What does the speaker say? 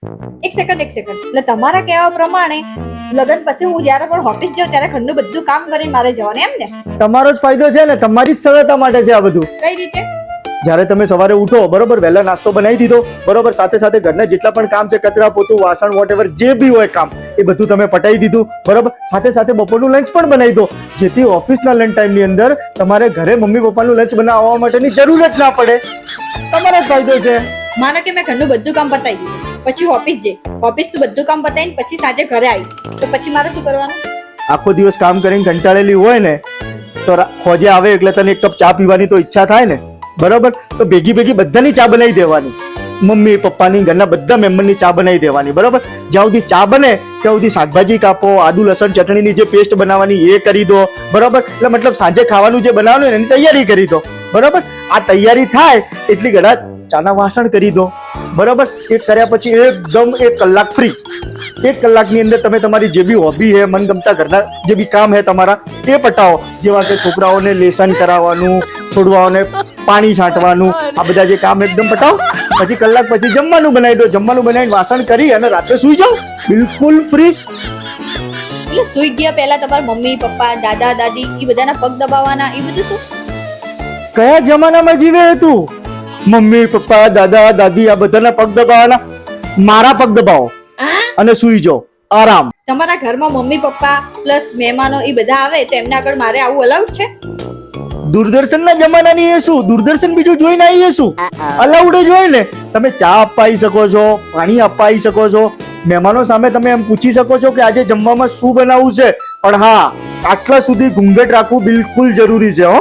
એક સેકન્ડ એટલે તમારા કહેવા પ્રમાણે લગ્ન પછી હું જ્યારે પણ ઓફિસ જાઉં ત્યારે ઘરનું બધું કામ કરીને મારે જવાનું એમ ને? તમારો જ ફાયદો છે ને, તમારી જ સરળતા માટે છે આ બધું. કઈ રીતે? જ્યારે તમે સવારે ઉઠો બરોબર, વહેલા નાસ્તો બનાવી દીધો બરોબર, સાથે સાથે ઘરના જેટલા પણ કામ છે, કચરા પોતું વાસણ વોટેવર જે બી હોય કામ, એ બધું તમે પટાઈ દીધું બરોબર, સાથે સાથે બપોરનું લંચ પણ બનાવી દો, જેથી ઓફિસના લંચ ટાઈમની અંદર તમારે ઘરે મમ્મી પપ્પાનું લંચ બનાવવા માટેની જરૂર જ ના પડે. તમારો જ ફાયદો છે. માનો કે મેં ઘરનું બધું કામ પતાવી દીધું, પછી ઓફિસ જઈ, ઓફિસનું બધું કામ પતાવીને પછી સાંજે ઘરે આવી, તો પછી મારે શું કરવાનું? આખો દિવસ કામ કરીને કંટાળેલી હોય ને, તો ખોજે આવે એટલે તને એક કપ ચા પીવાની તો ઈચ્છા થાય ને બરોબર, તો ભેગી બધાની ચા બનાવી દેવાની, મમ્મી પપ્પાની ઘરના બધા મેમ્બરની ચા બનાવી દેવાની બરોબર. જ્યાં સુધી ચા બને ત્યાં સુધી શાકભાજી કાપો, આદુ લસણ ચટણીની જે પેસ્ટ બનાવવાની એ કરી દો બરોબર. એટલે મતલબ સાંજે ખાવાનું જે બનાવવાનું હોય એની તૈયારી કરી દો બરોબર. આ તૈયારી થાય એટલી ઘડા ચાના વાસણ કરી દો બરોબર. એ કર્યા પછી એકદમ 1 કલાક ફ્રી. 1 કલાકની અંદર તમે તમારી જે બી હોબી હે, મનગમતા ઘરના જે બી કામ હે તમારા એ પટાવો, જેવા કે છોકરાઓને લેસન કરાવવાનું, છોડવાઓને પાણી છાંટવાનું, આ બધા જે કામ એકદમ પટાવો. પછી કલાક પછી જમવાનું બનાવી દો, જમવાનું બનાવીને વાસણ કરી અને રાત્રે સુઈ જાઓ બિલકુલ ફ્રી. એટલે સુઈ ગયા પહેલા તમારા મમ્મી પપ્પા દાદા દાદી એ બધાના પગ દબાવવાના, એ બધું શું? કયા જમાનામાં જીવે તું? મમ્મી પપ્પા દાદા દાદી આ બધાના પગ દબાવવાના? મારા પગ દબાવો અને સુઈ જાઓ આરામ. તમારા ઘરમાં મમ્મી પપ્પા પ્લસ મહેમાનો એ બધા આવે તો એમના આગળ મારે આવું અલાઉડ છે? દૂરદર્શનના જમાનાની એ શું, દૂરદર્શન બીજું જોઈને આવીએ શું? અલાઉડ જ હોય ને. તમે ચા આપવા આવી શકો છો, પાણી આપવા આવી શકો છો, મહેમાનો સામે તમે એમ પૂછી શકો છો કે આજે જમવામાં શું બનાવવું છે, પણ હા આટલા સુધી ઘૂંઘટ રાખવું બિલકુલ જરૂરી છે હો.